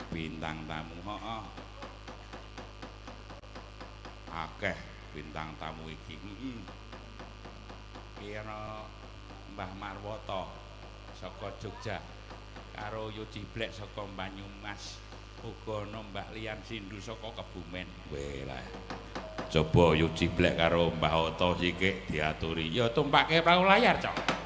bintang tamu. Heeh. Akeh bintang tamu iki. Heeh. Iki ana Mbah Marwata saka Jogja karo Yu Ciblek saka Banyumas. Uga ana Mbak Lian Sindu saka Kebumen. Weh lah. Coba Yu Ciblek karo Mbah Oto sikik diaturi. Ya tumpake perahu layar, Cok.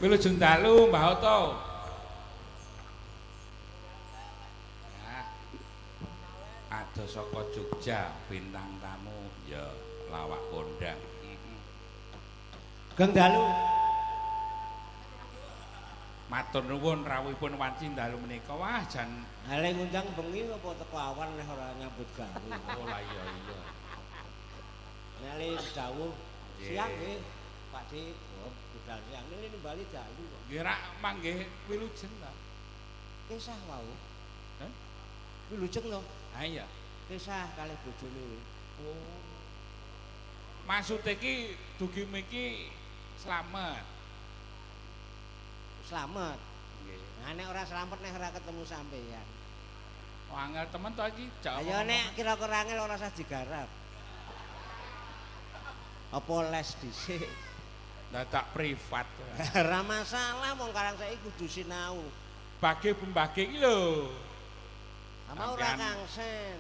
Wilujeng dalu Mbah Oto. Nah, ada saka Jogja bintang tamu ya lawak kondang. Gang dalu. Matur nuwun rawuhipun wanci dalu menika. Wah jan Ale ngundang bengi apa teko awan nek ora nyambut gawe. Oh lah iya iya. Nek ale dawuh siang nggih Pak Dik. Oh, budal siang ini nimbali dalu kok. Nggih rak manggih wilujeng ta. Kisah wau. Hah? Wilujeng lho. Ha iya. Kisah kalih bojone. Oh. Maksud iki dugi miki slamet. Slamet. Nggih. Nah nek ora slamet nek ora ketemu sampeyan. Oh, angel temen to iki. Ayo nek kira-kira angel ora usah digarap. Apa les dhisik? Dadak privat. Ora masalah wong karang saiki kudu sinau. Bage pembage iki lho. Mau ora kangsen.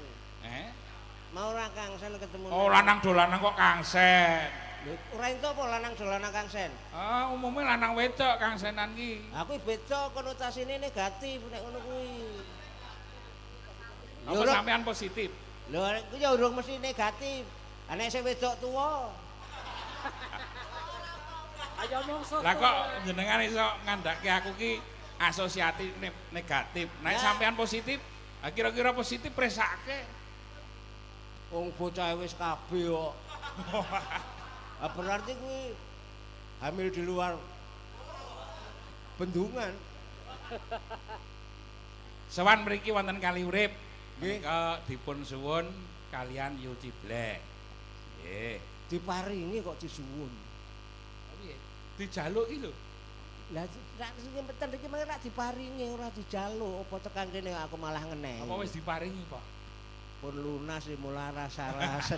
Mau ora kangsen ketemu. Oh, lanang dolanan kok kangsen. Ora ento apa lanang dolanan kangsen? Ah, umumnya lanang wedok kangsenan ki. Aku beda konotasine negatif nek ngono kuwi. Apa sampean positif? Lho, ku ya urung mesti negatif. Nek sing wedok tuwa. Ayo mongso. Lah kok jenengan iso ngandake aku ki asosiatif negatif. Nek sampean positif, kira-kira positif presake. Wong bocah wis kabeh kok. Berarti kuwi hamil di luar bendungan. Sowan mriki wonten Kali Urip. Menika dipun suwun kalian Yu Ciblek. Nggih. Diparingi kok disuwun. Piye? Dijaluk iki lho. Lah nek sing peten iki mengko rak diparingi ora dijaluk apa tekan kene aku malah ngeneh. Apa wis diparingi, Pak? Pun lunas mulah rasa-rasen.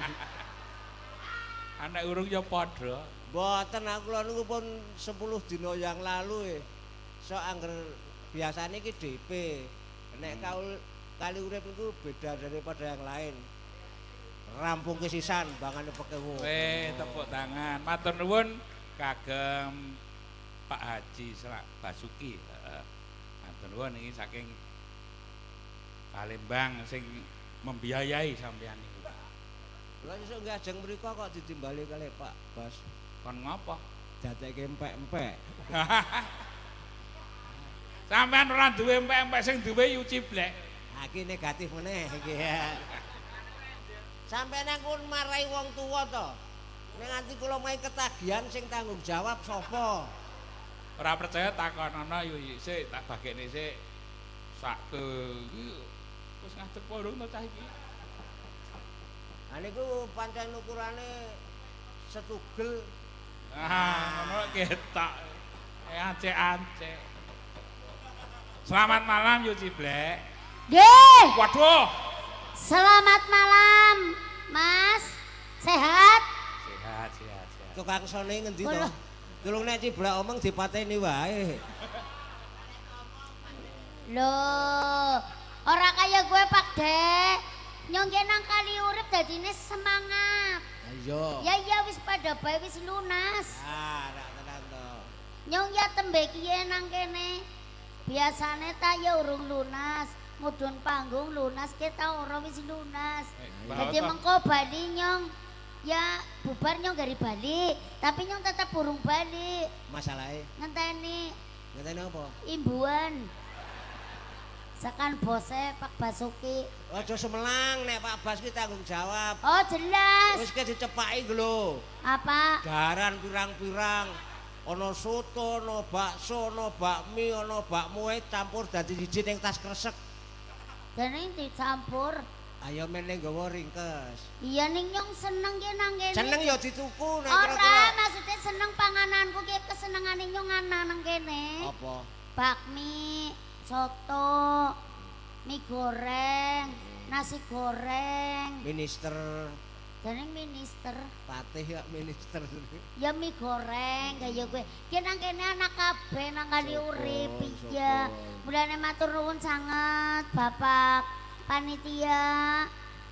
Anak urung ya padha. Mboten aku lho niku pun 10 dina yang lalu sok angger biasane iki DP. Nek Kali Urip itu beda daripada yang lain. Rampung kesisan bangane pekewu. Tepuk tangan. Matur nuwun kagem Pak Haji Basuki. Matur nuwun iki saking Palembang sing membiayai sampeyan niku. Lha iso nggih ajeng mriku kok ditimbali kalih Pak Bas. Kon ngopo? dadekke empek-empek. Sampeyan ora duwe empek-empek sing duwe yu ciblek. Ha iki negatif meneh iki ya. Sampeyan aku marai wong tuwa to. Nek nganti kula main ketagihan sing tanggung jawab sapa? Ora percaya takonono yu sik tak bagekne sik. Sak wis ngadeg pondong to cah iki. Ha niku pancen ukurane setugel. Ngono ketok. Ancek-ancek. Selamat malam yu ciblek. Nggih. Waduh. Selamat malam, Mas. Sehat? Sehat. Tukang sone ngendi to? Kula- Tulung nek ciblak omong dipateni wae. Loh, ora kaya gue Pak Dek. Nyong ki nang kali urip dadine semangat. Ayo. Ya wis pada bae wis lunas. Ah, rak tenan to. Nyong ya tembe kiye nang kene. Biasane ta ya urung lunas. Mudhun panggung lunas kita ora wis lunas. Jadi mengko bali nyong ya bubar nyong dari Bali, tapi nyong tetap burung balik. Masalahe Ngenteni ngene apa? imbuan. Sakan bose Pak Basuki. Aja semelang nek Pak Bas ki tanggung jawab. Oh jelas. Wis ke dicepaki lho. Apa? Garan pirang-pirang. Ana soto, ana bakso, ana bakmi, ana bakmue campur dadi siji ning tas kresek. Dene dicampur. Ayo meneh nggawa ringkes. Iya ning nyong seneng ki nang kene. Seneng ya dituku nek Ora, maksudnya seneng pangananku ki kesenengane nyong ana nang kene. Apa? Bakmi, soto, mie goreng, nasi goreng. Minister Dene minister. patih ya minister. Ya mie goreng kaya gue. Ki nang kene anak kabeh nang kali Syukur, urip iya. syukur. Mulane matur nuwun sanget Bapak panitia.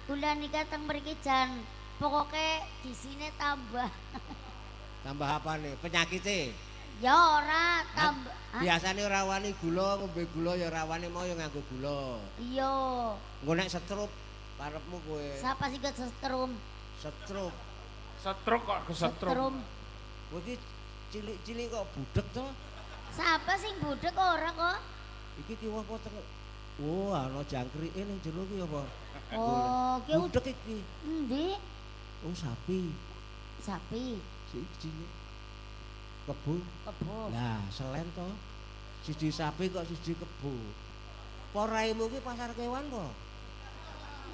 Kula nika teng mriki jan pokoke di sini tambah. Tambah apa nih? Penyakite. Ya ora tambah. Hah? Biasane ora wani gula, ngombe gula ya ora wani mau ya nganggo gula. Iya. Engko nek setrup karepmu kowe. Siapa sih setrum? Setrup. Setruk kok kesetrum. Setrum. Kowe iki cilik-cilik kok budek to? Siapa sing budek ora kok? Iki kiwa apa teng. Oh, ana jangkrike ning jero ki apa? Oh, ki Budek iki. endi? Oh, sapi. Sapi, Siji. Kebo. kebo. Lah, selen to. Siji sapi kok siji kebo. Apa raimu ki pasar kewan po?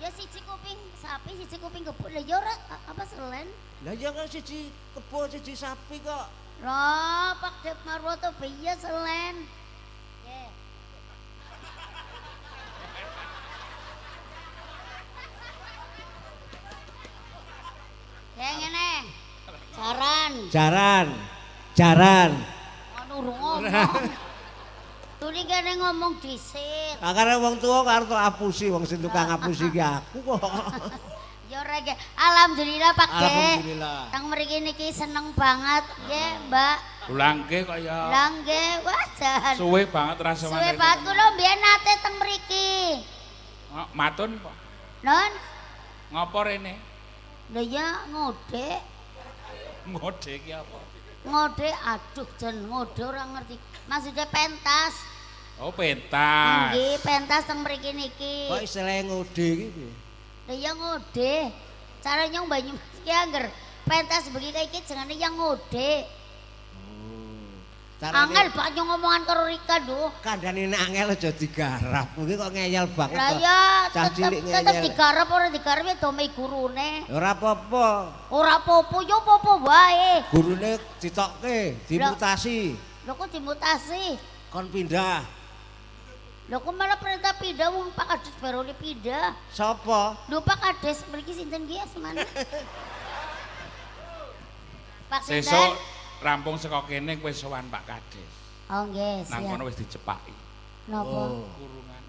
Ya siji kuping sapi, siji kuping kebo. Lah ya ora apa selen? Lah ya kan siji kebo, siji sapi kok. Loh, Pak Dep Marwoto biya selen. Nggih. Ya ngene. Jaran. Jaran. Anu urung ngomong. Tuli kene ngomong dhisik. Karena wong tua karo apusi, wong sing tukang apusi ki aku kok. Ya ora nggih. Alhamdulillah Pak Dek. Alhamdulillah. Tang mriki niki seneng banget nggih, Mbak. Ulangke kok ya. Lah nggih, wah jan. Suwe banget rasa Suwe banget kula mbiyen nate teng mriki. Matun kok. Non, Ngopo rene? lha ya ngode. Ngode ki apa? Ngode aduh jan ngode ora ngerti. Maksudnya pentas. Oh, pentas. Nggih, pentas teng mriki niki. Kok istilahnya ngode iki piye? Lah ya ngode. Cara nyong banyu ki angger pentas begini kayak iki jenenge yang ngode. Angel Pak nyong ngomongan karo Rika lho. Kandhane nek angel aja digarap. Kuwi kok ngeyel banget Lah kok. ya Cah cilik tetep ngeyel. digarap ora digarap ya domi gurune. Ora apa-apa. Ora apa-apa yo apa wae. Gurune ditokke, dimutasi, Lho kok dimutasi. kon pindah. Lho kok malah perintah pindah wong Pak Kades barone pindah. Sapa? Lho Pak Kades mriki sinten ki asmane? Pak Sesuk sinten? rampung saka kene kowe sowan Pak Kades. Oh nggih, Nang siap. kono wis dicepaki. Napa? Oh. Kurungan.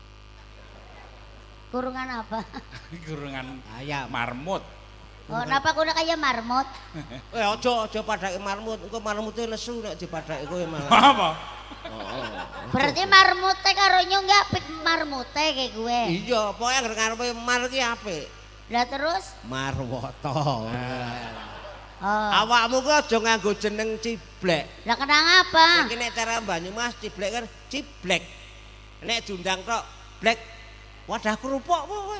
Kurungan apa? Kurungan Ayam. marmut. Oh, napa kuda kaya marmot? Aja padake marmut. Engko marmute lesu nek dipadake kowe malah. Apa? Berarti marmute karo nyong gak apik marmute kayak gue. Iya, pokoke anggere ngarepe mar ki apik. Lah terus? Marwoto. Oh. Awakmu ku aja nganggo jeneng Ciblek. Lah kenang apa? Iki nek cara Banyumas Ciblek kan Ciblek. Nek diundang tok Blek. Wadah kerupuk kowe.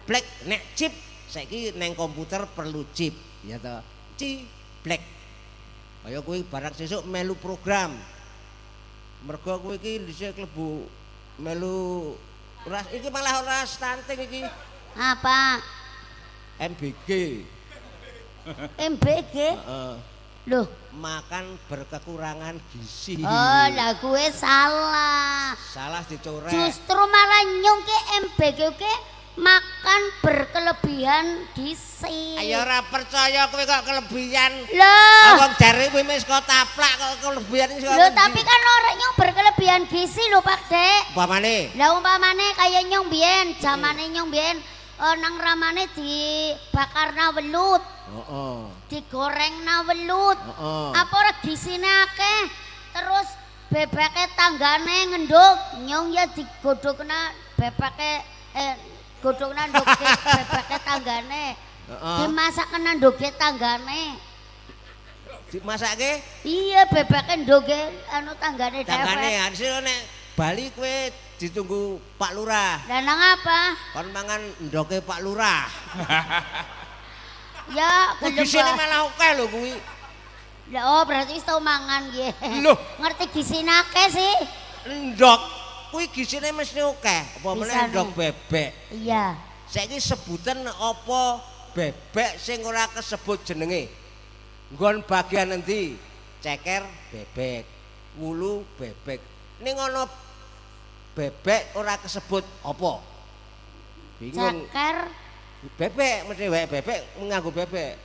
Blek nek chip saiki neng komputer perlu chip, ya toh. Ciblek. Kaya kowe barang sesuk melu program. Mergo kowe iki dhisik klebu melu ras iki malah ora stunting iki. Apa? MBG. MBG? Heeh. Loh, Makan berkekurangan gizi. oh lah gue salah. Salah dicorek. Justru malah nyong ke MBG ke makan berkelebihan gizi. Ayo ora percaya kowe kok kelebihan. Loh, Wong jare kowe wis kok taplak kok kelebihan iso. loh tapi kan orang nyong berkelebihan gizi lho Pak Dek. Umpamane Lah umpamane kaya nyong biyen, zamane nyong biyen nang ramane dibakarna welut, Heeh. digorengna welut. Heeh. Apa ora gisine akeh. Terus bebeke tanggane ngenduk, nyong ya digodhogna bebeke godhogna nduke bebeke tanggane. Heeh. Dimasakna nduke tanggane. Dimasake Iya bebeke nduke anu tanggane tangane dewek. hasil nek Bali kowe ditunggu Pak Lurah. Lah nang apa? Kon mangan ndoke Pak Lurah. Ya Kuwi gisine gelem. malah akeh lho kuwi. Lah oh berarti wis tau mangan nggih. Loh. Ngerti gisine akeh sih. Ndok kuwi gisine mesti akeh. Apa meneh Bisane. ndok bebek. Iya. Saiki sebutan apa bebek sing ora kesebut jenenge. Nggon bagian endi? Ceker bebek, wulu bebek. Ning ana bebek ora kesebut apa? Bingung. Ceker Bebek mesti wae bebek nganggo bebek.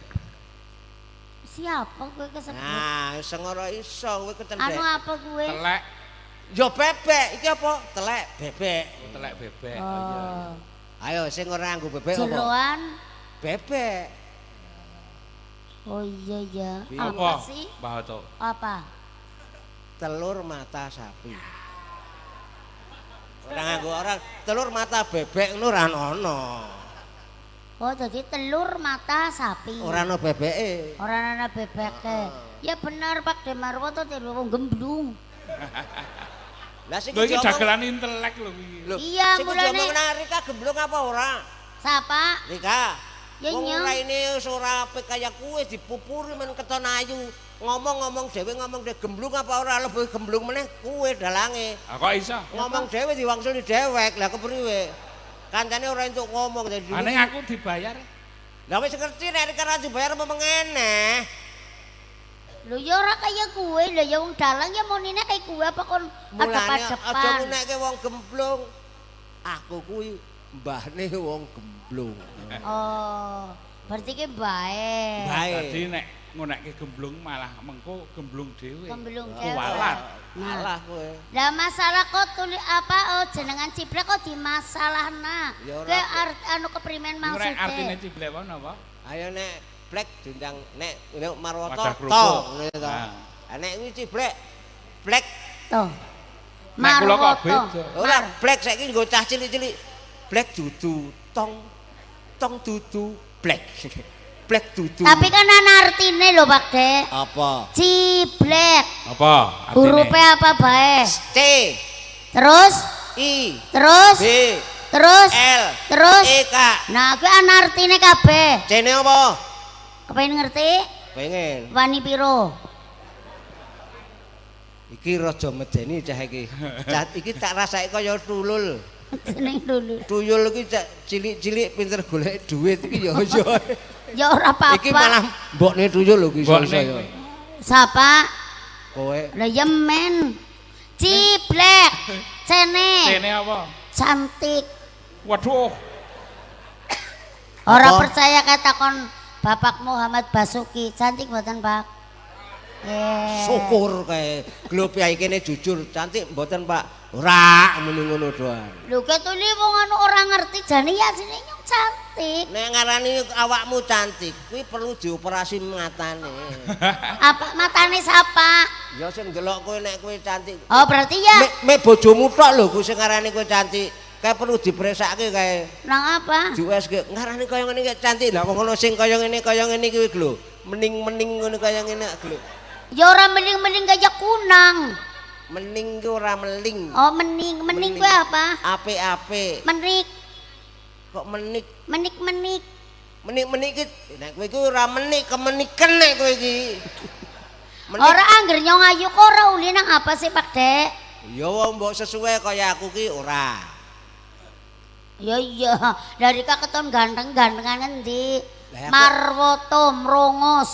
siapa kowe kesebut? Nah, sing ora iso kowe ketendek. Anu apa kowe? Telek, Yo bebek iki apa? Telek bebek. telek bebek. Oh. Ayo sing ora nganggo bebek apa? Jeroan. Bebek. Oh iya ya. Bingung. Apa sih? Mbah Oto. Apa? Telur mata sapi. Ora nganggo orang telur mata bebek ngono ora ono. Oh jadi telur mata sapi. Ora ono bebeke. Ora ana bebeke. Ya bener Pak Demarwo to tiru wong gemblung. Lah sing Lho iki diomong- dagelan intelek lho iki. Lho, Iya, sing mulane- diomong nang Rika gemblung apa ora? Sapa? Rika. Ya, Wong Nyong. ora ini wis ora apik kaya kuwe dipupuri men keton ayu. Ngomong-ngomong dhewe ngomong dhewe gemblung apa ora lebih gemblung meneh kuwe dalange. Ah kok iso? Ngomong dhewe diwangsuli dhewek. Lah kepriwe? Kancane ora entuk ngomong dadi. Aneh aku dibayar. Lah wis ngerti nek Rika ra dibayar apa mengeneh. Lho ya ora kaya kowe, lho ya wong dalang ya monine kaya kowe apa kon Mulane aja adep-adepan. ngunekke wong gemblung. Aku kuwi mbahne wong gemblung. Oh, berarti ki bae. Bae. Dadi nek ngunekke gemblung malah mengko gemblung dhewe. Gemblung Oh, dhewe. walat. Malah kowe. Lah masalah kok tuli apa jenengan Ciblek kok dimasalahna. Ya ora. Ke anu keprimen Iku rek artine maksude. ciblek apa napa? Ayo nek Blek diundang nek Marwoto Wadah to kerupuk. ngono to. Nah. Nek kuwi Ciblek Blek Tuh. Nek kula kok Marwoto. beda. ora Blek saiki nggo cah cilik-cilik. Blek dudu tong dudu Blek. Blek dudu. Tapi kan ana artine lho Pak Dek. apa? Ciblek. Apa artine? Hurufe apa bae? C Terus I terus B terus L terus. E K. Nah, kuwi ana artine kabeh. C-ne apa? Kepengin ngerti? Pengen. Wani piro? Iki raja medeni cah iki. Cah iki tak rasake kaya tulul. Jeneng dulu. Tuyul iki cak cilik-cilik pinter golek duit iki ya ya. Ya ora Iki apa-apa. malah mbokne tuyul lho iki Mbokne iso-iso ya. kuwi. Sapa? Kowe Lah ya men. Ciblek. Cene. Cene apa? Cantik. Waduh. Ora Apa? percaya katakon Bapak Muhammad Basuki. Cantik mboten, Pak? syukur kae. Glop yai kene jujur, cantik mboten Pak. Ora muni ngono doang. Lho ketuli wong anu ora ngerti jane ya sine nyong cantik. Nek ngarani awakmu cantik, kuwi perlu dioperasi matane. Apa matane sapa? Ya sing ndelok kowe nek kowe cantik. Oh berarti ya Mek bojomu tok lho kuwi sing ngarani kowe cantik. Kae perlu dipresake kae. nang apa? Di USG ngarani kaya ngene iki cantik. Lah wong ngono sing kaya ngene iki lho. mening-mening ngono kaya ngene lho. Ya ora mening-mening kaya kunang. Mening ku ora meling. Oh, mening. Mening kuwi apa? Apik-apik. Menik. Kok menik? Menik-menik. Menik-menik iki nek kowe iku ora menik, kemeniken nek kowe iki. Ora angger nyong ayu kok ora uli nang apa sih Pak Dek? Ya wong mbok sesuai kaya aku ki ora. Ya iya, dari kaketon ganteng-gantengan ngendi? Lah, aku- Marwoto mrongos.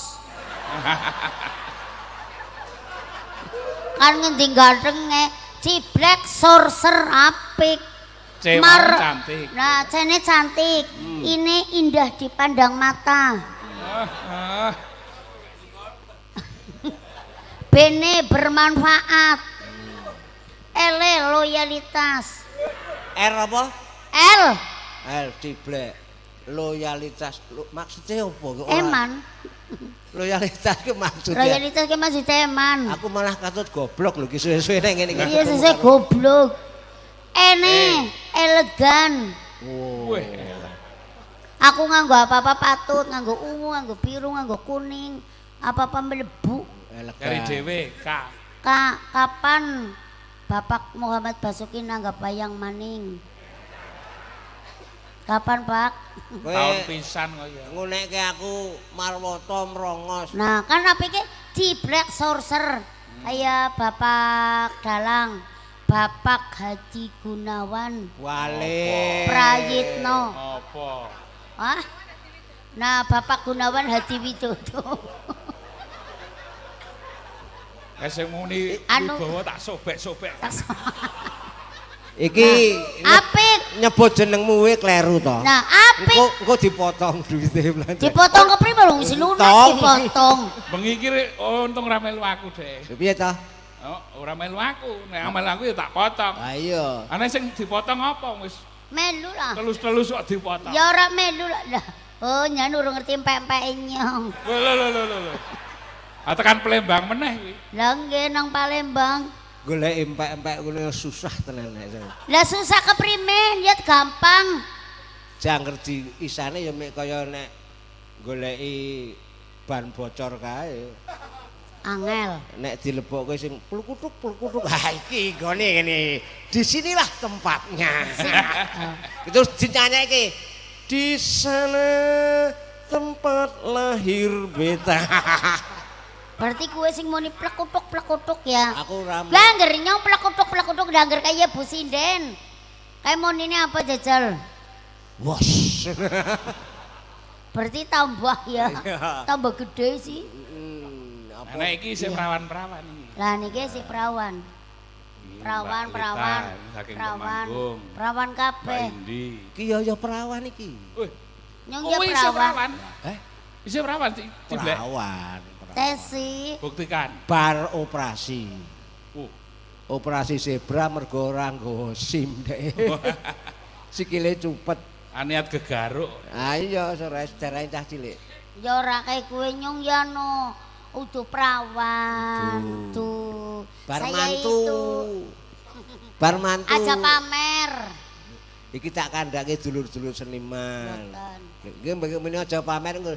Kan ngendi gantenge? Ciblek sorcer apik. Cewek cantik. Nah, cene cantik. Ini indah dipandang mata. Ah, Bene bermanfaat. Ele loyalitas. R apa? L L ciblek. Loyalitas. Maksudnya apa? Kok ora- eman. Loyalitas ki maksudnya. Loyalitas ki maksudnya eman. Aku malah katut goblok lho ki suwe-suwe ning ngene iki. Iya sesuk goblok. Ene, elegan. Oh. weh. Aku nganggo apa-apa patut, nganggo ungu, nganggo biru, nganggo kuning. Apa-apa melebu. Kari Elegan. dhewe Kak. Kapan Bapak Muhammad Basuki nanggap bayang maning? Kapan Pak? Kowe Tahun pisan kaya. ngunekke aku marwata mrongos. Nah kan apa ki ciblek sorcer kayak Bapak Dalang, Bapak Haji Gunawan, Wale. Prayitno. Apa? Hah? Nah Bapak Gunawan Haji Widodo. Sing muni Anu- Wibowo tak sobek-sobek. Iki Apik. nyebut jenengmu kuwi kleru to. Nah apik. Engko dipotong duwite belanja. Dipotong kepriye lho wis lunas Tong. dipotong. Bengi iki untung ra melu aku, Dek. Piye to? Oh, ora melu aku. Nek amel aku ya tak potong. Ah iya. Ana sing dipotong apa wis Melu lah. telus-telus kok dipotong. Ya ora melu lah. Lah, oh nyan urung ngerti empek-empeke nyong. Lho. Tekan Palembang meneh kuwi. Lah nggih nang Palembang. Golek empek-empek kuwi susah tenan nek. Lah susah keprimen, ya gampang. Jangger di isane ya mek kaya nek goleki ban bocor kae. Angel. Nek dilebokke sing plukutuk. Ha iki gone ngene. Disinilah tempatnya. Terus dinyanyikke. Di sana tempat lahir beta. Berarti kue sing muni plekutuk ya. Aku ora Lah angger nyong plekutuk lah angger kaya Bu Sinden. Kayak monine apa jajal? Wos. Berarti tambah ya. Iya. Tambah gede sih. Apa? Nek iki sing perawan-perawan iki. Lah niki si perawan. Perawan, Mbak perawan. Lita, saking Perawan. Temanggung. Perawan Mbak kabeh. Indi. Iki ya perawan iki. Wih, Nyong ya kuwi isih perawan. perawan. Eh? Isih perawan sih, ciblek. Perawan. Tesi. Buktikan. Bar operasi. Uh, Operasi zebra mergo ora nggo SIM dek. Sikile cupet. aniat gegaruk. Ah iya sore sejarah cah cilik. Ya ora kaya kue nyong ya no. Udu perawan. Tuh. Bar Saya mantu. itu Bar mantu. aja pamer. Iki tak kandhake dulur-dulur seniman. Boten. Nggih mbene aja pamer engko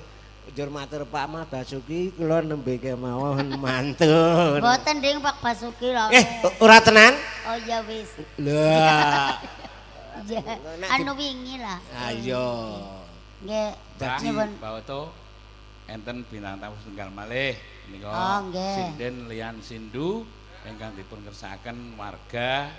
njur matur Pak Ahmad Basuki kula nembe kemawon mantun. Boten ding Pak Basuki lho. Ora tenan? Oh ya wis. Lah. Ya. Anu wingi lah. Ayo. Nggih. Jadi Nyuwun. Pak Oto enten bintang tamu setunggal malih menika Oh, nggih. Sinden Lian Sindu ingkang dipun kersakaken warga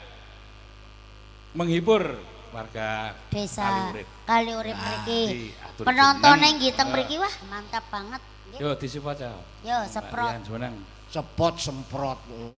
menghibur warga Desa Kaliurip. Kaliurip Nah, mriki. diatur Penontonnya jeneng. ngiteng mriki wah mantap banget. Nggih. Yo disipaca. Yo seprot. Lian Jumeneng. Cepot semprot.